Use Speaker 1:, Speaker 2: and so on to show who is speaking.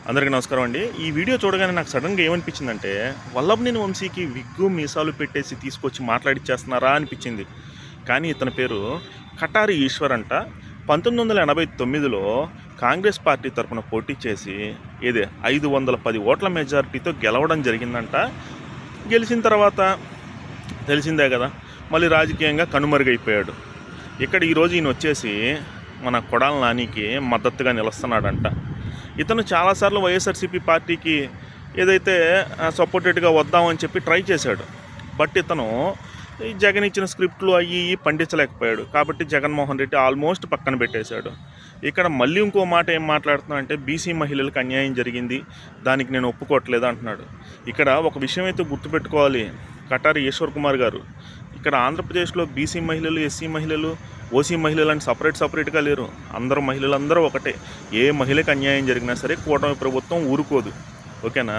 Speaker 1: అందరికీ నమస్కారం అండి. ఈ వీడియో చూడగానే నాకు సడన్గా ఏమనిపించిందంటే, వల్లభనేని వంశీకి విగ్గు మీసాలు పెట్టేసి తీసుకొచ్చి మాట్లాడిచ్చేస్తున్నారా అనిపించింది. కానీ ఇతని పేరు కటారి ఈశ్వర్ అంట. 1989లో కాంగ్రెస్ పార్టీ తరఫున పోటీ చేసి 510 ఓట్ల మెజారిటీతో గెలవడం జరిగిందంట. గెలిచిన తర్వాత తెలిసిందే కదా, మళ్ళీ రాజకీయంగా కనుమరుగైపోయాడు. ఇక్కడ ఈరోజు ఈయన వచ్చేసి మన కొడాల నానికి మద్దతుగా నిలుస్తున్నాడంట. ఇతను చాలాసార్లు వైఎస్ఆర్సీపీ పార్టీకి ఏదైతే సపోర్టెడ్గా వద్దామని చెప్పి ట్రై చేశాడు. బట్ ఇతను ఈ జగన్ ఇచ్చిన స్క్రిప్ట్లు అయ్యి పండించలేకపోయాడు. కాబట్టి జగన్మోహన్ రెడ్డి ఆల్మోస్ట్ పక్కన పెట్టేశాడు. ఇక్కడ మళ్ళీ ఇంకో మాట ఏం మాట్లాడుతున్నా అంటే, బీసీ మహిళలకు అన్యాయం జరిగింది, దానికి నేను ఒప్పుకోవట్లేదు అంటున్నాడు. ఇక్కడ ఒక విషయం అయితే గుర్తుపెట్టుకోవాలి కటారి ఈశ్వర్ కుమార్ గారు. ఇక్కడ ఆంధ్రప్రదేశ్లో బీసీ మహిళలు, ఎస్సీ మహిళలు, ఓసీ మహిళలు అని సపరేట్గా లేరు. అందరూ మహిళలందరూ ఒకటే. ఏ మహిళకు అన్యాయం జరిగినా సరే కూటమి ప్రభుత్వం ఊరుకోదు. ఓకేనా?